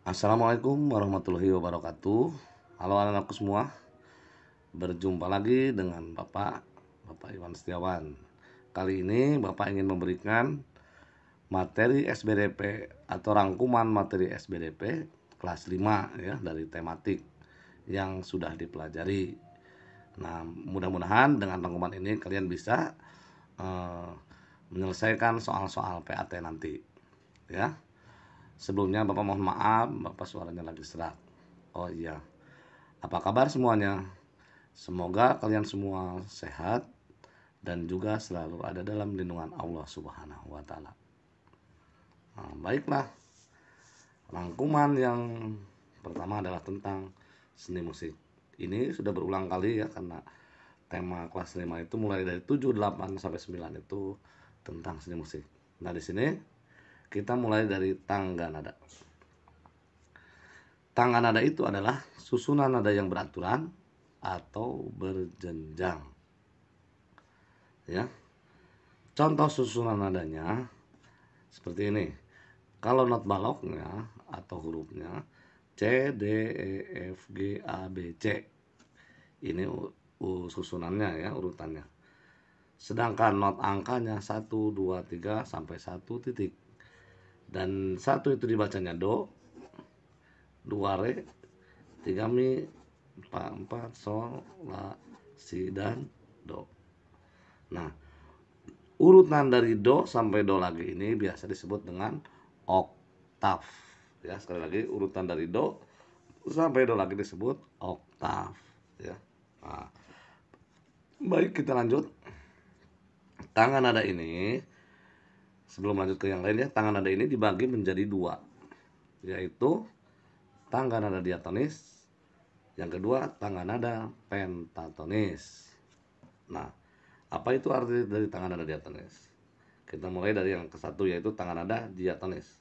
Assalamualaikum warahmatullahi wabarakatuh. Halo anak-anakku semua, berjumpa lagi dengan Bapak Iwan Setiawan. Kali ini Bapak ingin memberikan materi SBDP atau rangkuman materi SBDP kelas 5 ya, dari tematik yang sudah dipelajari. Nah, mudah-mudahan dengan rangkuman ini kalian bisa eh, menyelesaikan soal-soal PAT nanti ya. Sebelumnya Bapak mohon maaf, Bapak suaranya lagi serak. Oh iya, apa kabar semuanya? Semoga kalian semua sehat dan juga selalu ada dalam lindungan Allah Subhanahu wa taala. Nah, baiklah. Rangkuman yang pertama adalah tentang seni musik. Ini sudah berulang kali ya, karena tema kelas 5 itu mulai dari 7, 8 sampai 9 itu tentang seni musik. Nah, di sini kita mulai dari tangga nada. Tangga nada itu adalah susunan nada yang beraturan atau berjenjang. Ya. Contoh susunan nadanya seperti ini. Kalau not baloknya atau hurufnya C, D, E, F, G, A, B, C. Ini susunannya ya, urutannya. Sedangkan not angkanya 1, 2, 3 sampai 1 titik. Dan 1 itu dibacanya do, 2 re, 3 mi, 4 sol, la, si, dan do. Nah, urutan dari do sampai do lagi ini biasa disebut dengan oktav. Ya, sekali lagi urutan dari do sampai do lagi disebut oktav. Ya. Nah, baik, kita lanjut. Tangan nada ini, sebelum lanjut ke yang lain ya, tangan nada ini dibagi menjadi dua, yaitu tangga nada diatonis, yang kedua tangga nada pentatonis. Nah, apa itu arti dari tangga nada diatonis? Kita mulai dari yang ke satu, yaitu tangga nada diatonis.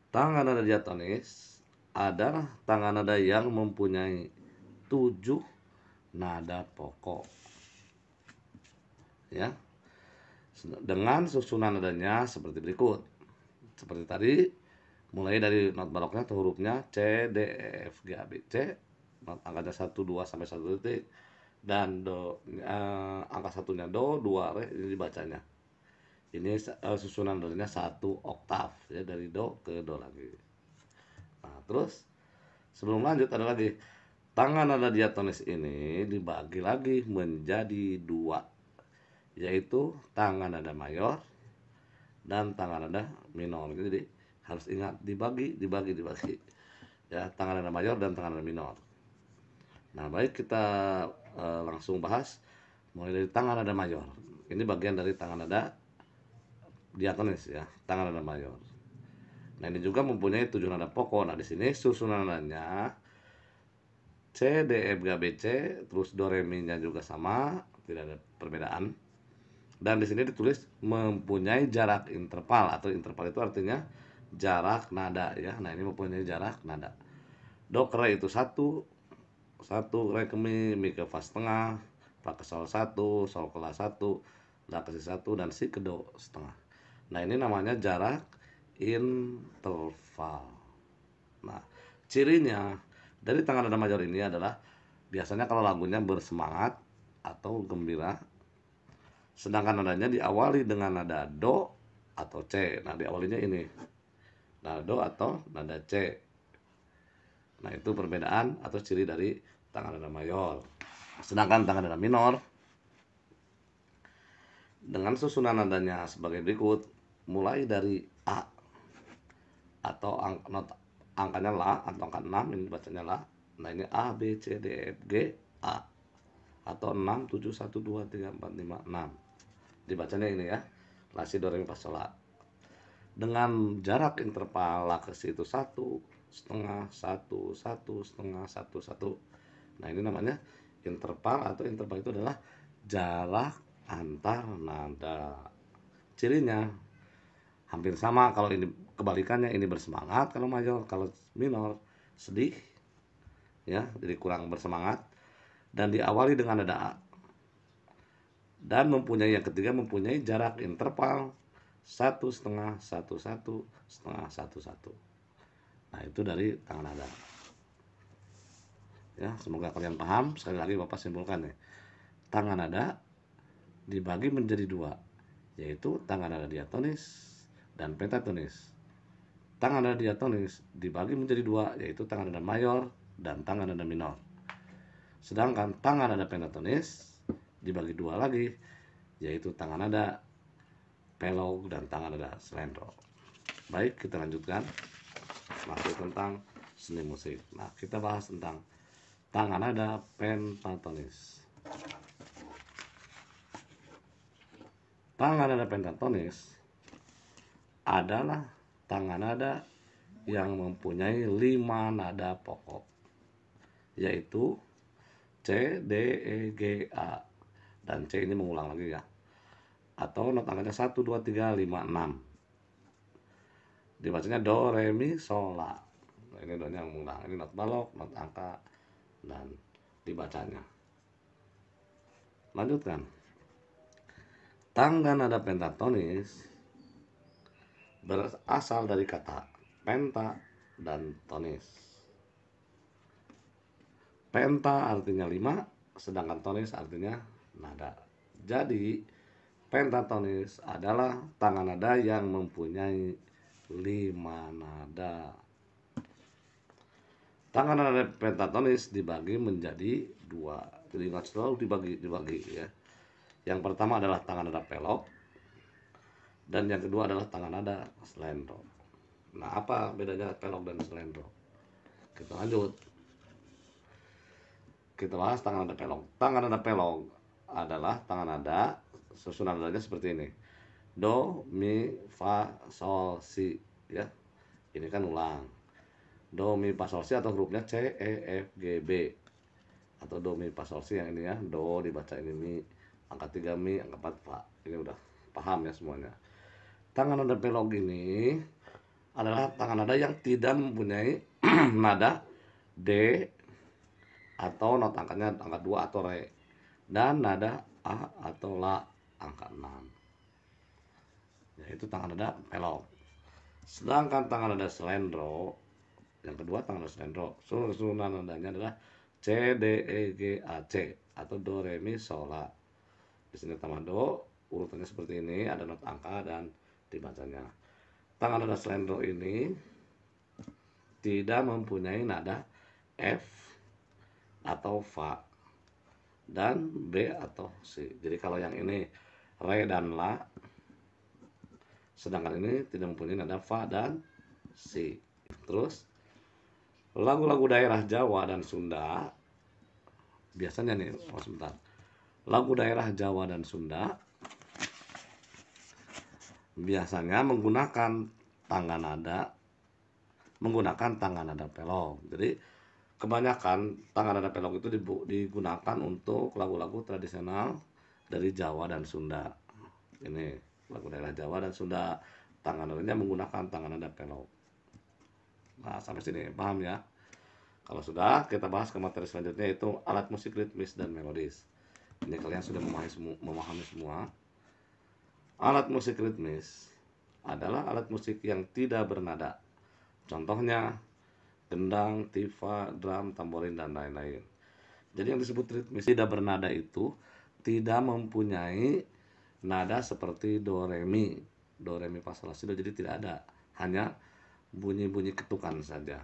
Tangga nada diatonis adalah tangga nada yang mempunyai 7 nada pokok. Ya. Dengan susunan nadanya seperti berikut. Seperti tadi, mulai dari not baroknya atau hurufnya C, D, E, F, G, A, B, C. Not angkanya 1, 2 sampai 1 titik. Dan do, angka satunya do, 2 re, ini dibacanya. Ini susunan nadanya 1 oktav ya, dari do ke do lagi. Nah, terus sebelum lanjut ada lagi. Tangan nada diatonis ini dibagi lagi menjadi dua, yaitu tangan nada mayor dan tangan nada minor. Jadi harus ingat, dibagi. Ya, tangan nada mayor dan tangan nada minor. Nah, baik, kita langsung bahas mulai dari tangan nada mayor. Ini bagian dari tangan nada diatonis ya, tangan nada mayor. Nah, ini juga mempunyai 7 nada pokok. Nah, di sini susunan nadanya C, D, E, F, G, B, C, terus do, re, mi nya juga sama, tidak ada perbedaan. Dan di sini ditulis mempunyai jarak interval, atau interval itu artinya jarak nada ya. Nah, ini mempunyai jarak nada. Do ke re itu 1, 1 re ke mi ke fa setengah, fa ke sol 1, sol ke la 1, la ke si 1, dan si ke do setengah. Nah, ini namanya jarak interval. Nah, cirinya dari tangan nada mayor ini adalah biasanya kalau lagunya bersemangat atau gembira, sedangkan nadanya diawali dengan nada do atau C. Nah, diawalinya ini nada do atau nada C. Nah, itu perbedaan atau ciri dari tangan nada mayor. Sedangkan tangan nada minor dengan susunan nadanya sebagai berikut, mulai dari A atau angkanya la atau angka 6, ini bacanya la. Nah, ini A, B, C, D, E, F, G, A, atau 6, 7, 1, 2, 3, 4, 5, 6. Dibacanya ini ya, la, si, do, re, mi, fa, sol, la. Dengan jarak interval la ke si itu 1, setengah, 1, 1, setengah, 1, 1. Nah, ini namanya interval, atau interval itu adalah jarak antar nada. Cirinya hampir sama, kalau ini kebalikannya, ini bersemangat kalau mayor, kalau minor sedih ya, jadi kurang bersemangat. Dan diawali dengan nada A. Dan mempunyai yang ketiga, mempunyai jarak interval 1 setengah, 1, 1, setengah, 1, 1. Nah, itu dari tangan nada. Ya, semoga kalian paham. Sekali lagi Bapak simpulkan ya. Tangan nada dibagi menjadi dua, yaitu tangan nada diatonis dan pentatonis. Tangan nada diatonis dibagi menjadi dua, yaitu tangan nada mayor dan tangan nada minor. Sedangkan tangan nada pentatonis dibagi dua lagi, yaitu tangan nada pelog dan tangan nada slendro. Baik, kita lanjutkan masih tentang seni musik. Nah, kita bahas tentang tangan nada pentatonis. Tangan nada pentatonis adalah tangan nada yang mempunyai 5 nada pokok, yaitu C, D, E, G, A. Dan C ini mengulang lagi ya. Atau not angkanya 1, 2, 3, 5, 6. Dibacanya do, re, mi, sol, la. Nah, ini donya yang mengulang. Ini not balok, not angka, dan dibacanya. Lanjutkan. Tangan nada pentatonis berasal dari kata penta dan tonis. Penta artinya 5, sedangkan tonis artinya nada. Jadi, pentatonis adalah tangan nada yang mempunyai 5 nada. Tangan nada pentatonis dibagi menjadi 2. Jadi ingat selalu dibagi ya. Yang pertama adalah tangan nada pelog, dan yang kedua adalah tangan nada slendro. Nah, apa bedanya pelog dan slendro? Kita lanjut. Kita bahas tangan nada pelog. Tangan nada pelog adalah tangan nada, susunan nadanya seperti ini. Do, mi, fa, sol, si, ya. Ini kan ulang. Do, mi, fa, sol, si atau hurufnya C, E, F, G, B. Atau do, mi, fa, sol, si yang ini ya. Do dibaca ini mi, angka 3 mi, angka 4 fa. Ini udah paham ya semuanya. Tangan nada pelog ini adalah tangan nada yang tidak mempunyai nada D atau not angkanya angka 2 atau re, dan nada A atau la angka 6, yaitu tangan nada pelog. Sedangkan tangan nada slendro, yang kedua tangan nada slendro, susunan nadanya adalah C, D, E, G, A, C atau do, re, mi, sol, la. Di sini tambah do, urutannya seperti ini, ada not angka dan dibacanya. Tangan nada slendro ini tidak mempunyai nada F atau fa dan B atau C. Jadi kalau yang ini re dan la, sedangkan ini tidak mempunyai nada fa dan si. Terus lagu-lagu daerah Jawa dan Sunda biasanya nih, sebentar. Lagu daerah Jawa dan Sunda biasanya menggunakan tangan nada pelog. Jadi kebanyakan tangan nada pelog itu digunakan untuk lagu-lagu tradisional dari Jawa dan Sunda. Ini lagu daerah Jawa dan Sunda, tangan nadanya menggunakan tangan nada pelog. Nah, sampai sini paham ya? Kalau sudah, kita bahas ke materi selanjutnya, yaitu alat musik ritmis dan melodis. Ini kalian sudah memahami semua. Alat musik ritmis adalah alat musik yang tidak bernada. Contohnya gendang, tifa, drum, tamborin, dan lain-lain. Jadi yang disebut ritmis tidak bernada itu tidak mempunyai nada seperti do, re, mi. Do, re, mi, fa, sol, la, si, do. Jadi tidak ada, hanya bunyi-bunyi ketukan saja.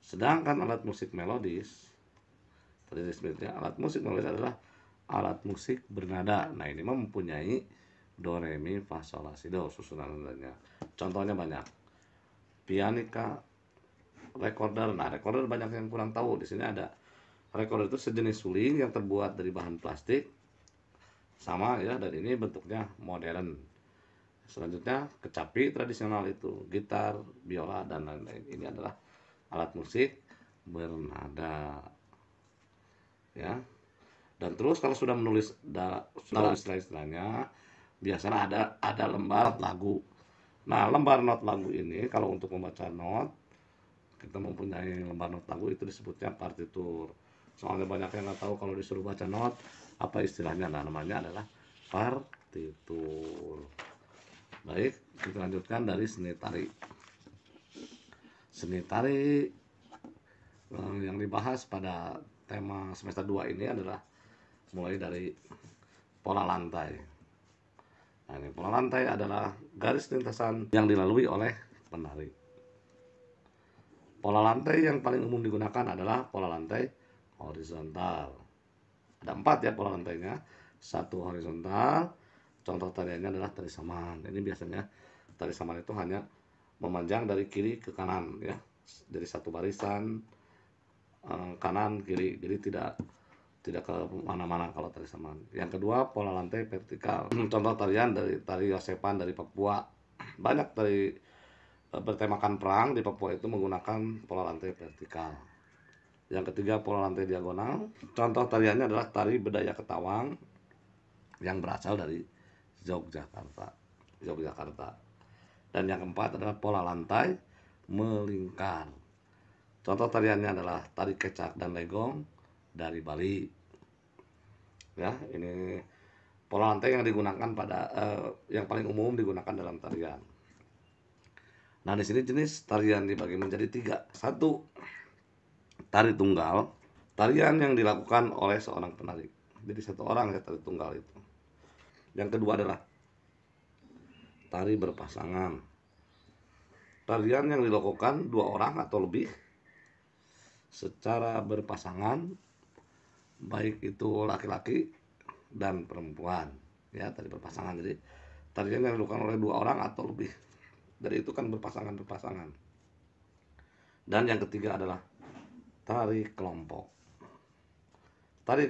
Sedangkan alat musik melodis, tadi disebutnya alat musik melodis adalah alat musik bernada. Nah, ini mempunyai do, re, mi, fa, sol, la, si, do susunan nadanya. Contohnya banyak. Pianika, recorder. Nah, recorder banyak yang kurang tahu. Di sini ada recorder, itu sejenis suling yang terbuat dari bahan plastik sama ya, dan ini bentuknya modern. Selanjutnya kecapi tradisional, itu gitar, biola, dan lain-lain. Ini adalah alat musik bernada ya. Dan terus kalau sudah menulis istilah-istilahnya, biasanya ada lembar lagu. Nah, lembar not lagu ini kalau untuk membaca not, kita mempunyai lembar not lagu, itu disebutnya partitur. Soalnya banyak yang nggak tahu kalau disuruh baca not apa istilahnya. Nah, namanya adalah partitur. Baik, kita lanjutkan dari seni tari. Seni tari yang dibahas pada tema semester 2 ini adalah mulai dari pola lantai. Nah, ini pola lantai adalah garis lintasan yang dilalui oleh penari. Pola lantai yang paling umum digunakan adalah pola lantai horizontal. Ada 4 ya pola lantainya. 1 horizontal, contoh tariannya adalah tari saman. Ini biasanya tari saman itu hanya memanjang dari kiri ke kanan ya, dari satu barisan kanan kiri, jadi tidak ke mana-mana kalau tari saman. Yang kedua pola lantai vertikal. Contoh tarian dari tari Yosepan dari Papua. Banyak tari bertemakan perang di Papua itu menggunakan pola lantai vertikal. Yang ketiga pola lantai diagonal. Contoh tariannya adalah tari Bedaya Ketawang yang berasal dari Yogyakarta. Dan yang keempat adalah pola lantai melingkar. Contoh tariannya adalah tari Kecak dan Legong dari Bali. Ya, ini pola lantai yang digunakan pada yang paling umum digunakan dalam tarian. Nah, di sini jenis tarian dibagi menjadi 3. 1, tari tunggal, tarian yang dilakukan oleh seorang penari. Jadi 1 orang ya tari tunggal itu. Yang kedua adalah tari berpasangan, tarian yang dilakukan 2 orang atau lebih secara berpasangan, baik itu laki-laki dan perempuan ya, tari berpasangan. Jadi tarian yang dilakukan oleh 2 orang atau lebih, dari itu kan berpasangan. Dan yang ketiga adalah tari kelompok. Tari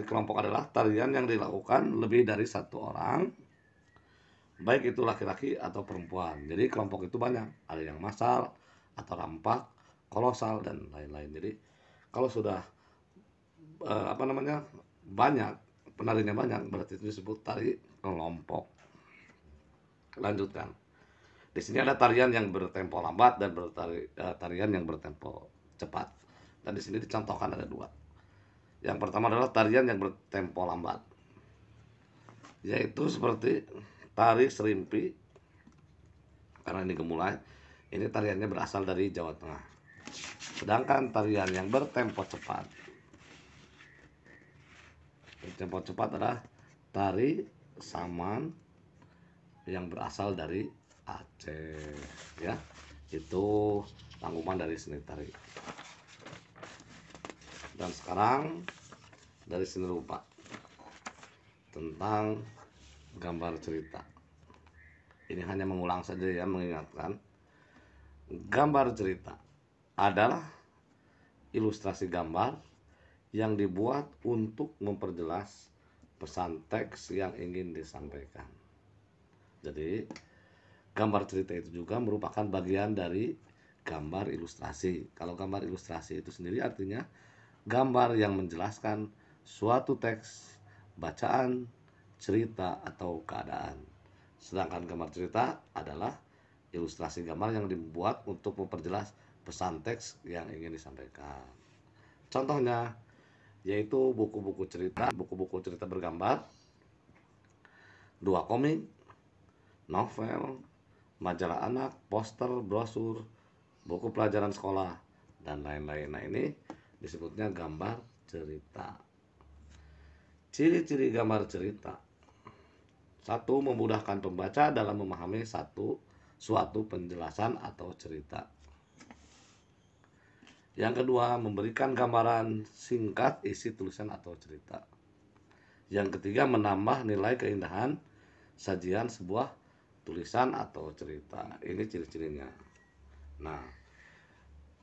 kelompok adalah tarian yang dilakukan lebih dari 1 orang, baik itu laki-laki atau perempuan. Jadi kelompok itu banyak, ada yang massal atau rampak, kolosal dan lain-lain. Jadi kalau sudah banyak penarinya, berarti itu disebut tari kelompok. Lanjutkan. Di sini ada tarian yang bertempo lambat dan tarian yang bertempo cepat. Dan di sini dicontohkan ada 2. Yang pertama adalah tarian yang bertempo lambat, yaitu seperti tari serimpi. Karena ini gemulai, ini tariannya berasal dari Jawa Tengah. Sedangkan tarian yang bertempo cepat adalah tari saman yang berasal dari Aceh ya. Itu rangkuman dari seni tari. Dan sekarang dari seni rupa tentang gambar cerita. Ini hanya mengulang saja ya, mengingatkan. Gambar cerita adalah ilustrasi gambar yang dibuat untuk memperjelas pesan teks yang ingin disampaikan. Jadi gambar cerita itu juga merupakan bagian dari gambar ilustrasi. Kalau gambar ilustrasi itu sendiri artinya gambar yang menjelaskan suatu teks, bacaan, cerita, atau keadaan. Sedangkan gambar cerita adalah ilustrasi gambar yang dibuat untuk memperjelas pesan teks yang ingin disampaikan. Contohnya yaitu buku-buku cerita bergambar, 2 komik, novel, majalah anak, poster, brosur, buku pelajaran sekolah, dan lain-lain. Nah, ini disebutnya gambar cerita. Ciri-ciri gambar cerita. 1, memudahkan pembaca dalam memahami suatu penjelasan atau cerita. Yang kedua, memberikan gambaran singkat isi tulisan atau cerita. Yang ketiga, menambah nilai keindahan sajian sebuah tulisan atau cerita. Ini ciri-cirinya. Nah,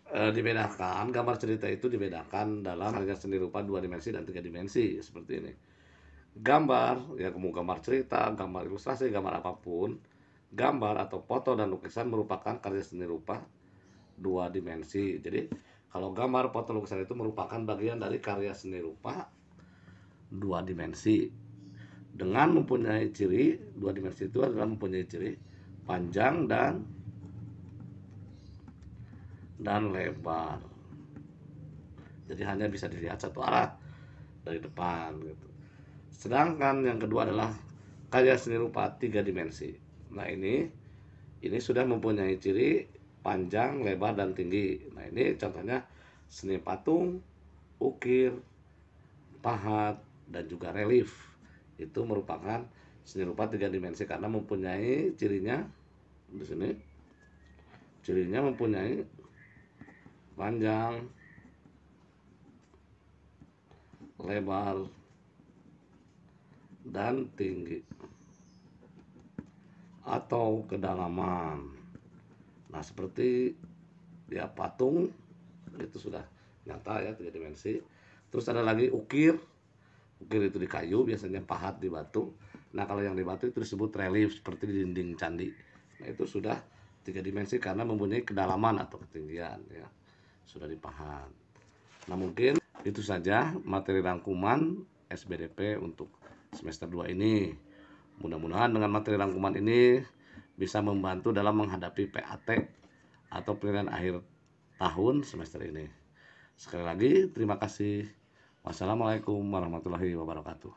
dibedakan, gambar cerita itu dibedakan dalam karya seni rupa 2 dimensi dan 3 dimensi seperti ini. Gambar, ya mau gambar cerita, gambar ilustrasi, gambar apapun, gambar atau foto dan lukisan merupakan karya seni rupa 2 dimensi. Jadi kalau gambar, foto, lukisan itu merupakan bagian dari karya seni rupa 2 dimensi. Dengan mempunyai ciri 2 dimensi itu adalah mempunyai ciri panjang dan lebar. Jadi hanya bisa dilihat satu arah dari depan gitu. Sedangkan yang kedua adalah karya seni rupa 3 dimensi. Nah, ini sudah mempunyai ciri panjang, lebar, dan tinggi. Nah, ini contohnya seni patung, ukir, pahat, dan juga relief. Itu merupakan seni rupa 3 dimensi karena mempunyai cirinya di sini. Cirinya mempunyai panjang, lebar, dan tinggi atau kedalaman. Nah, seperti ya patung itu sudah nyata ya 3 dimensi. Terus ada lagi ukir. Ukir itu di kayu, biasanya pahat di batu. Nah, kalau yang di batu itu disebut relief seperti di dinding candi. Nah, itu sudah 3 dimensi karena mempunyai kedalaman atau ketinggian ya. Sudah dipahat. Nah, mungkin itu saja materi rangkuman SBDP untuk semester 2 ini. Mudah-mudahan dengan materi rangkuman ini bisa membantu dalam menghadapi PAT atau penilaian akhir tahun semester ini. Sekali lagi terima kasih. Wassalamualaikum warahmatullahi wabarakatuh.